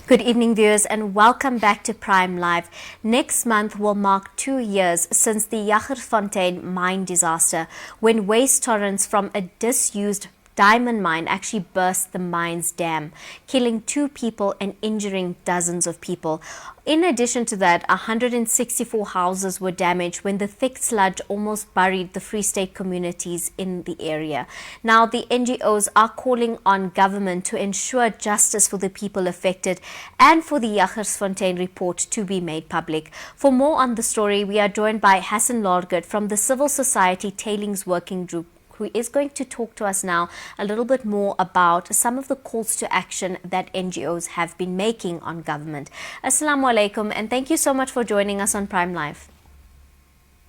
Good evening, viewers, and welcome back to Prime Live. Next month will mark 2 years since the Jagersfontein mine disaster, when waste torrents from a disused diamond mine actually burst the mine's dam, killing 2 people and injuring dozens of people. In addition to that, 164 houses were damaged when the thick sludge almost buried the Free State communities in the area. Now, the NGOs are calling on government to ensure justice for the people affected and for the Jagersfontein report to be made public. For more on the story, we are joined by Hassen Lorgat from the civil society Tailings Working Group, who is going to talk to us now a little bit more about some of the calls to action that NGOs have been making on government. Assalamu alaikum, and thank you so much for joining us on Prime Live.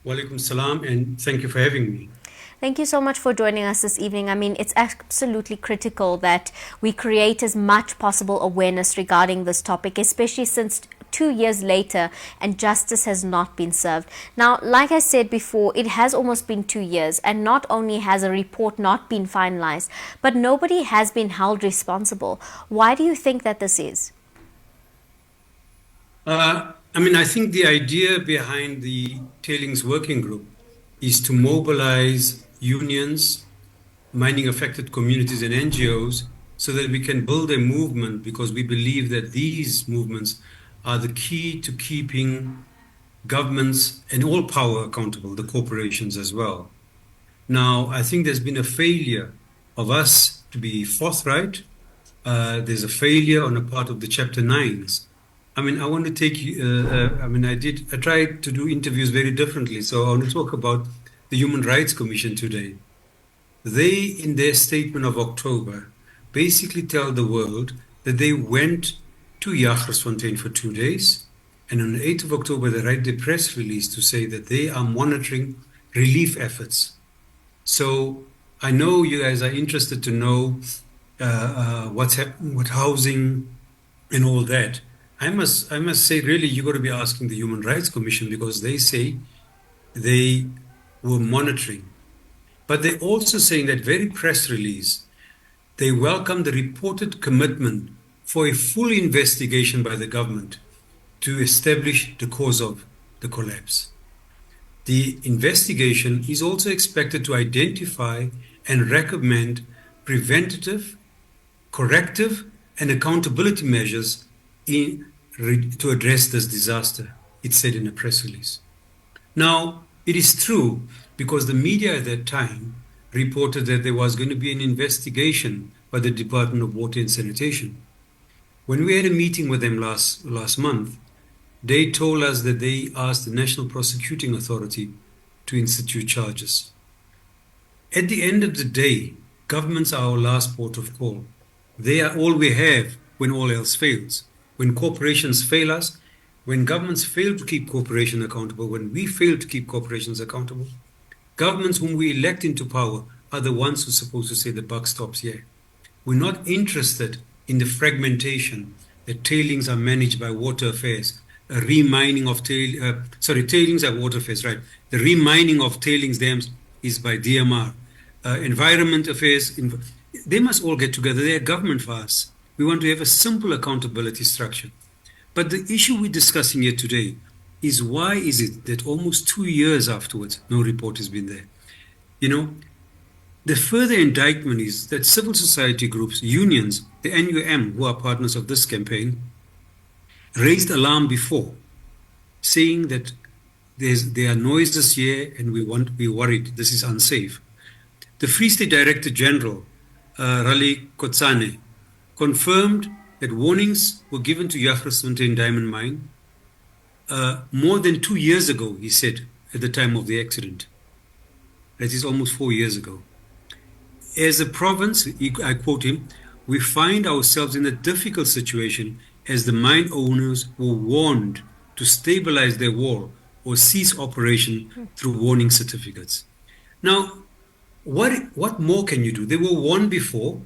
Walaikum salam, and thank you for having me. Thank you so much for joining us this evening. I mean, it's absolutely critical that we create as much possible awareness regarding this topic, especially since 2 years later and justice has not been served. Now, like I said before, it has almost been 2 years, and not only has a report not been finalized, but nobody has been held responsible. Why do you think that this is? I think the idea behind the Tailings Working Group is to mobilize unions, mining affected communities and NGOs so that we can build a movement, because we believe that these movements are the key to keeping governments and all power accountable, the corporations as well. Now, I think there's been a failure of us to be forthright. There's a failure on the part of the Chapter 9s. I want to take, I tried to do interviews very differently. So I want to talk about the Human Rights Commission today. They, in their statement of October, basically tell the world that they went to Jagersfontein for 2 days, and on the 8th of October they write the press release to say that they are monitoring relief efforts. So I know you guys are interested to know what's happening with housing and all that. I must say, really, you got to be asking the Human Rights Commission, because they say they were monitoring. But they also say in that very press release, they welcome the reported commitment for a full investigation by the government to establish the cause of the collapse. The investigation is also expected to identify and recommend preventative, corrective, and accountability measures to address this disaster, it said in a press release. Now, it is true, because the media at that time reported that there was going to be an investigation by the Department of Water and Sanitation. When we had a meeting with them last month, they told us that they asked the National Prosecuting Authority to institute charges. At the end of the day, governments are our last port of call. They are all we have when all else fails. When corporations fail us, when governments fail to keep corporations accountable, when we fail to keep corporations accountable, governments whom we elect into power are the ones who are supposed to say the buck stops here. We're not interested in the fragmentation that tailings are managed by water affairs, a remining of tailings are water affairs, right? The remining of tailings dams is by DMR. Environment affairs, they must all get together. They are government for us. We want to have a simple accountability structure. But the issue we're discussing here today is, why is it that almost 2 years afterwards, no report has been there? The further indictment is that civil society groups, unions, the NUM, who are partners of this campaign, raised alarm before, saying that there are noises here and we're worried, this is unsafe. The Free State Director General, Raleigh Kotsane, confirmed that warnings were given to Jagersfontein Diamond Mine more than 2 years ago, he said, at the time of the accident. That is almost 4 years ago. As a province, I quote him, we find ourselves in a difficult situation as the mine owners were warned to stabilize their wall or cease operation through warning certificates. Now, what more can you do? They were warned before,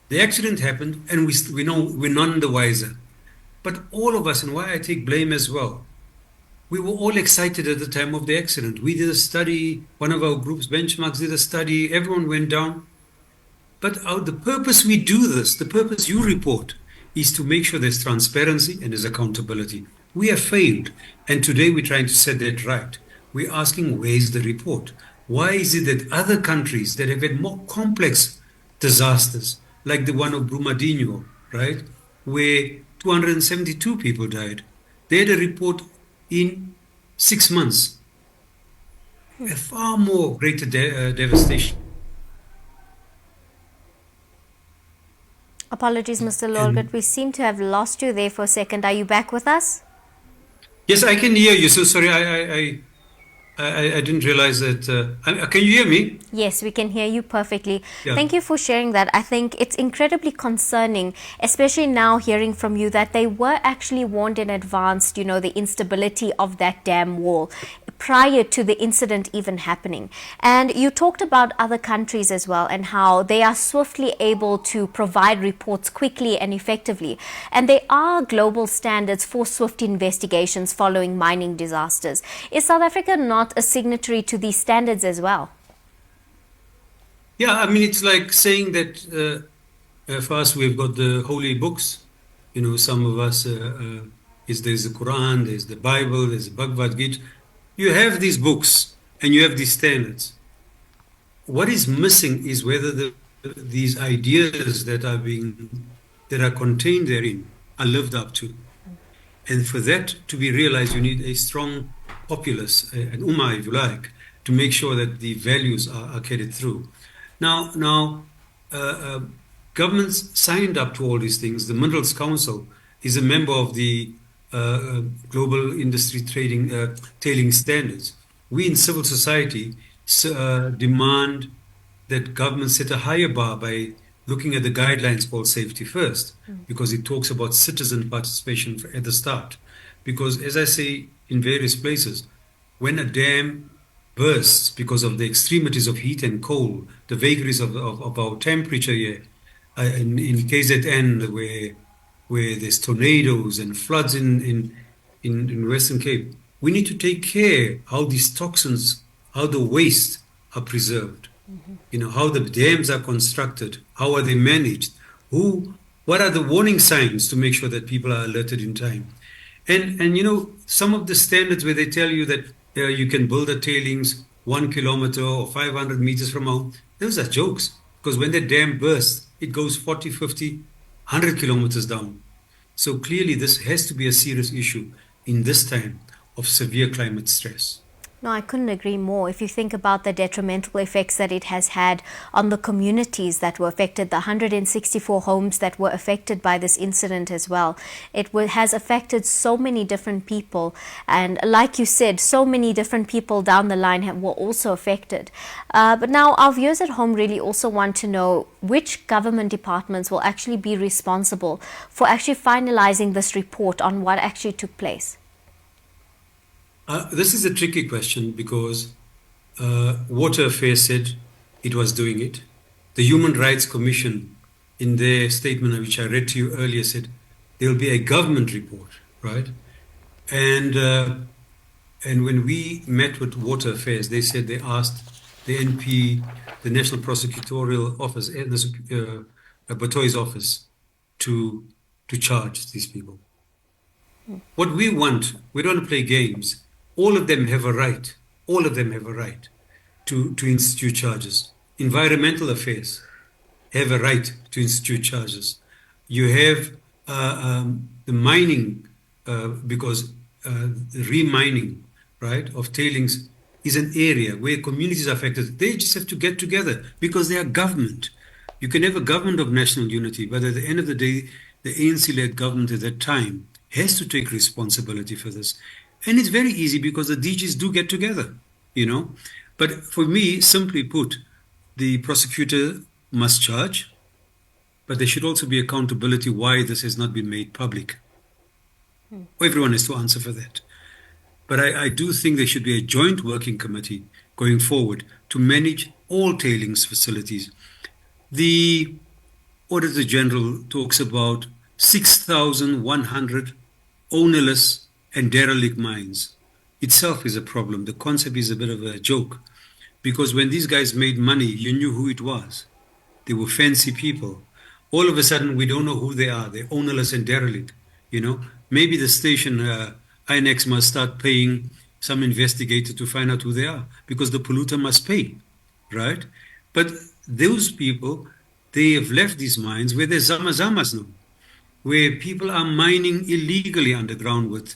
the accident happened, and we know we're none the wiser. But all of us, and why I take blame as well, we were all excited at the time of the accident. We did a study, one of our group's benchmarks did a study, everyone went down. But the purpose we do this, the purpose you report, is to make sure there's transparency and there's accountability. We have failed, and today we're trying to set that right. We're asking, where's the report? Why is it that other countries that have had more complex disasters, like the one of Brumadinho, right, where 272 people died, they had a report in 6 months, a far more greater devastation. Apologies, Mr. Lorgat. We seem to have lost you there for a second. Are you back with us? Yes, I can hear you. So sorry, I didn't realize that. Can you hear me? Yes, we can hear you perfectly. Yeah. Thank you for sharing that. I think it's incredibly concerning, especially now hearing from you that they were actually warned in advance, the instability of that dam wall prior to the incident even happening. And you talked about other countries as well and how they are swiftly able to provide reports quickly and effectively. And there are global standards for swift investigations following mining disasters. Is South Africa not a signatory to these standards as well? Yeah, I mean, it's like saying that for us, we've got the holy books. Some of us, there's the Quran, there's the Bible, there's the Bhagavad Gita. You have these books and you have these standards. What is missing is whether these ideas that are contained therein are lived up to. And for that to be realized, you need a strong populace, an ummah, if you like, to make sure that the values are carried through. Now, governments signed up to all these things. The Minerals Council is a member of the Global Industry Tailing Standards. We in civil society demand that governments set a higher bar by looking at the guidelines called Safety First, because it talks about citizen participation at the start. Because as I say in various places, when a dam bursts because of the extremities of heat and cold, the vagaries of our temperature here, in KZN, where there's tornadoes and floods in Western Cape, we need to take care how these toxins, how the waste are preserved. How the dams are constructed, how are they managed, what are the warning signs to make sure that people are alerted in time. And some of the standards where they tell you that you can build a tailings 1 kilometer or 500 meters from home, those are jokes, because when the dam bursts, it goes 40, 50, 100 kilometers down. So clearly this has to be a serious issue in this time of severe climate stress. No, I couldn't agree more. If you think about the detrimental effects that it has had on the communities that were affected, the 164 homes that were affected by this incident as well, has affected so many different people. And like you said, so many different people down the line were also affected. But now our viewers at home really also want to know which government departments will actually be responsible for actually finalizing this report on what actually took place. This is a tricky question because Water Affairs said it was doing it. The Human Rights Commission, in their statement, which I read to you earlier, said there will be a government report, right? And when we met with Water Affairs, they said they asked the NP, the National Prosecutorial Office, and the Batoy's office to charge these people. What we want, we don't want to play games. All of them have a right. All of them have a right to institute charges. Environmental affairs have a right to institute charges. You have the mining, because the remining, right, of tailings is an area where communities are affected. They just have to get together because they are government. You can have a government of national unity, but at the end of the day, the ANC-led government at that time has to take responsibility for this. And it's very easy because the DGs do get together, But for me, simply put, the prosecutor must charge, but there should also be accountability why this has not been made public. Everyone has to answer for that. But I do think there should be a joint working committee going forward to manage all tailings facilities. The Auditor General talks about 6,100 ownerless and derelict mines. Itself is a problem. The concept is a bit of a joke because when these guys made money, you knew who it was. They were fancy people. All of a sudden, we don't know who they are. They're ownerless and derelict. You know, maybe the station INEX must start paying some investigator to find out who they are, because the polluter must pay, right? But those people, they have left these mines where there's zamazamas now, where people are mining illegally underground with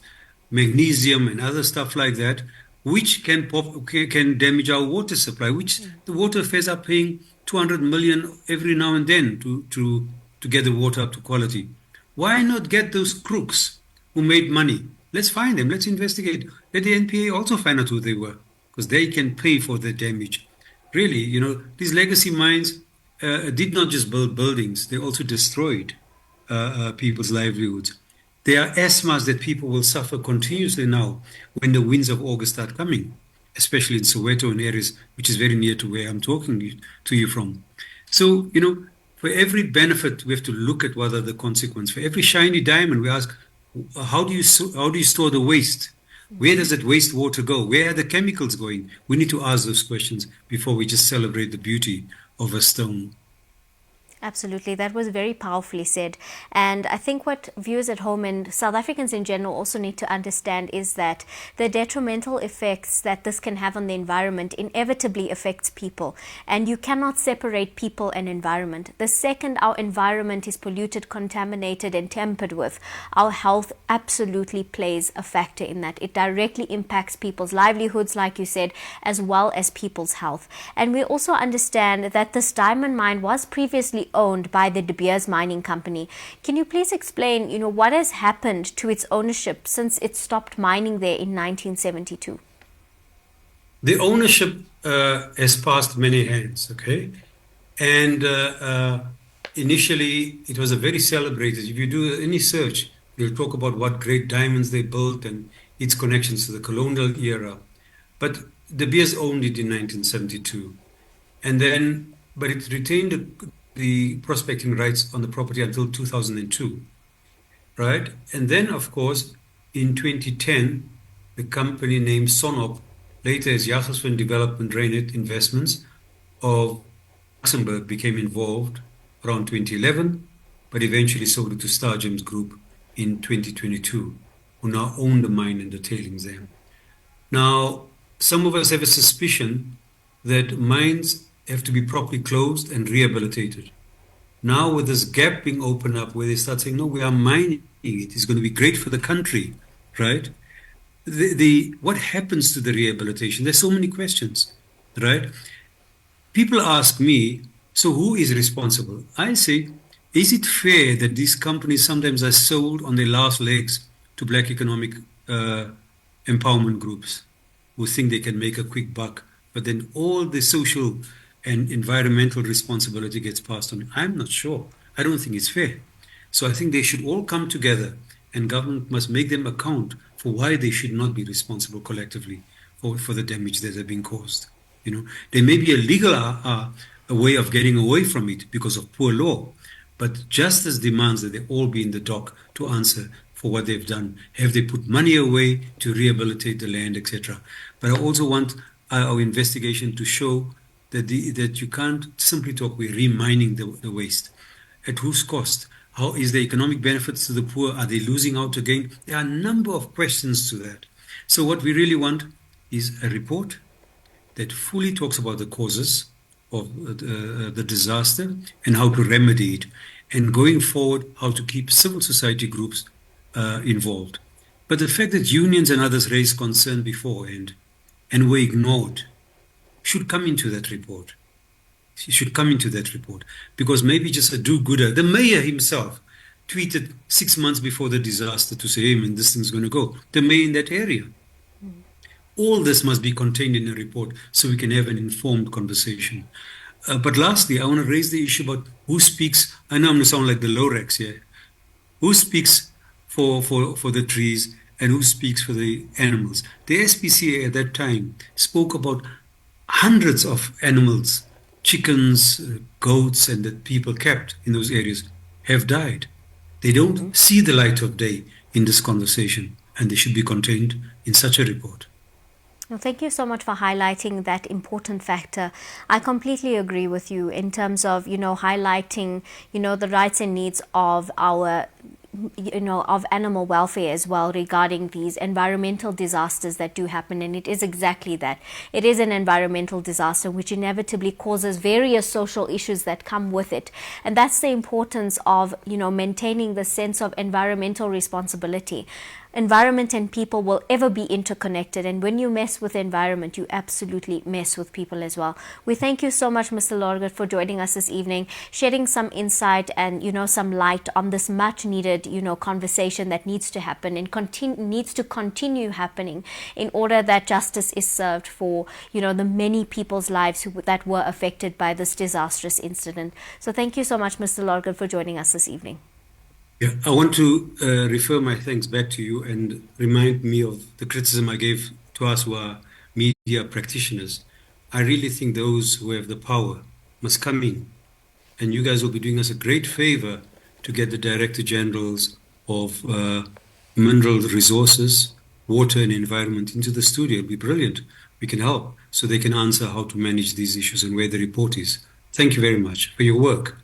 magnesium and other stuff like that, which can damage our water supply, which the water affairs are paying 200 million every now and then to get the water up to quality. Why not get those crooks who made money? Let's find them. Let's investigate. Let the NPA also find out who they were, because they can pay for the damage. Really, you know, these legacy mines did not just build buildings, they also destroyed people's livelihoods. There are asthmas that people will suffer continuously now when the winds of August start coming, especially in Soweto and areas which is very near to where I'm talking to you from. So, you know, for every benefit, we have to look at what are the consequences. For every shiny diamond, we ask, how do you store the waste? Where does that wastewater go? Where are the chemicals going? We need to ask those questions before we just celebrate the beauty of a stone. Absolutely. That was very powerfully said. And I think what viewers at home and South Africans in general also need to understand is that the detrimental effects that this can have on the environment inevitably affects people. And you cannot separate people and environment. The second our environment is polluted, contaminated, and tampered with, our health absolutely plays a factor in that. It directly impacts people's livelihoods, like you said, as well as people's health. And we also understand that this diamond mine was previously owned by the De Beers Mining Company. Can you please explain, you know, what has happened to its ownership since it stopped mining there in 1972? The ownership has passed many hands, okay? And initially, it was a very celebrated. If you do any search, you'll talk about what great diamonds they built and its connections to the colonial era. But De Beers owned it in 1972. And then, but it retained the prospecting rights on the property until 2002, right? And then, of course, in 2010, the company named Sonop, later as Jagersfontein Development Drainage Investments of Luxembourg, became involved around 2011, but eventually sold it to Stargems Group in 2022, who now own the mine and the tailings there. Now, some of us have a suspicion that mines have to be properly closed and rehabilitated. Now with this gap being opened up where they start saying, no, we are mining it, it's going to be great for the country, right? What happens to the rehabilitation? There's so many questions, right? People ask me, so who is responsible? I say, is it fair that these companies sometimes are sold on their last legs to black economic empowerment groups who think they can make a quick buck, but then all the social and environmental responsibility gets passed on? I'm not sure. I don't think it's fair. So I think they should all come together and government must make them account for why they should not be responsible collectively for the damage that has been caused. You know, there may be a legal a way of getting away from it because of poor law, but justice demands that they all be in the dock to answer for what they've done. Have they put money away to rehabilitate the land, etc.? But I also want our investigation to show that you can't simply talk, we're remining the waste. At whose cost? How is the economic benefits to the poor? Are they losing out again? There are a number of questions to that. So what we really want is a report that fully talks about the causes of the disaster and how to remedy it. And going forward, how to keep civil society groups involved. But the fact that unions and others raised concern beforehand and were ignored should come into that report. It should come into that report because maybe just a do-gooder. The mayor himself tweeted 6 months before the disaster to say, hey man, this thing's going to go. The mayor in that area. All this must be contained in a report so we can have an informed conversation. But lastly, I want to raise the issue about who speaks. I know I'm going to sound like the Lorax here. Who speaks for the trees and who speaks for the animals? The SPCA at that time spoke about hundreds of animals, chickens, goats, and that people kept in those areas have died. They don't see the light of day in this conversation, and they should be contained in such a report. Well, thank you so much for highlighting that important factor. I completely agree with you in terms of, highlighting, the rights and needs of our of animal welfare as well regarding these environmental disasters that do happen. And it is exactly that. It is an environmental disaster which inevitably causes various social issues that come with it. And that's the importance of, maintaining the sense of environmental responsibility. Environment and people will ever be interconnected, and when you mess with the environment, you absolutely mess with people as well. We thank you so much, Mr. Lorgat, for joining us this evening, shedding some insight and some light on this much needed conversation that needs to happen and needs to continue happening in order that justice is served for the many people's lives that were affected by this disastrous incident. So thank you so much, Mr. Lorgat, for joining us this evening. Yeah, I want to refer my thanks back to you and remind me of the criticism I gave to us who are media practitioners. I really think those who have the power must come in, and you guys will be doing us a great favor to get the Director Generals of Mineral Resources, Water and Environment into the studio. It'll be brilliant. We can help so they can answer how to manage these issues and where the report is. Thank you very much for your work.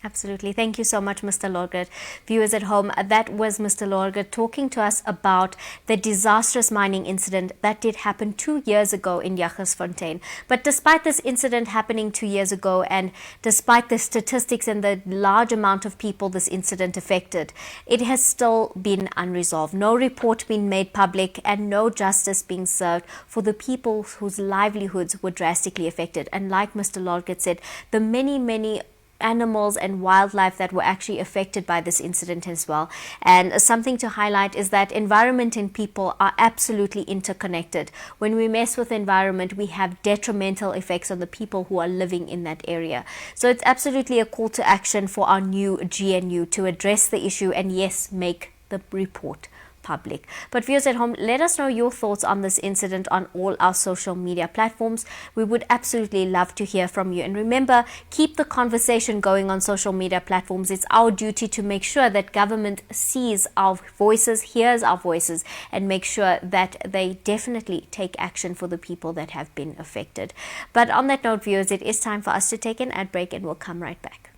Absolutely. Thank you so much, Mr. Lorgat. Viewers at home, that was Mr. Lorgat talking to us about the disastrous mining incident that did happen 2 years ago in Jagersfontein. But despite this incident happening 2 years ago, and despite the statistics and the large amount of people this incident affected, it has still been unresolved. No report being made public and no justice being served for the people whose livelihoods were drastically affected. And like Mr. Lorgat said, the many animals and wildlife that were actually affected by this incident as well. And something to highlight is that environment and people are absolutely interconnected. When we mess with environment, we have detrimental effects on the people who are living in that area. So it's absolutely a call to action for our new GNU to address the issue and, yes, make the report public. But viewers at home, let us know your thoughts on this incident on all our social media platforms. We would absolutely love to hear from you. And remember, keep the conversation going on social media platforms. It's our duty to make sure that government sees our voices, hears our voices, and make sure that they definitely take action for the people that have been affected. But on that note, viewers, it is time for us to take an ad break, and we'll come right back.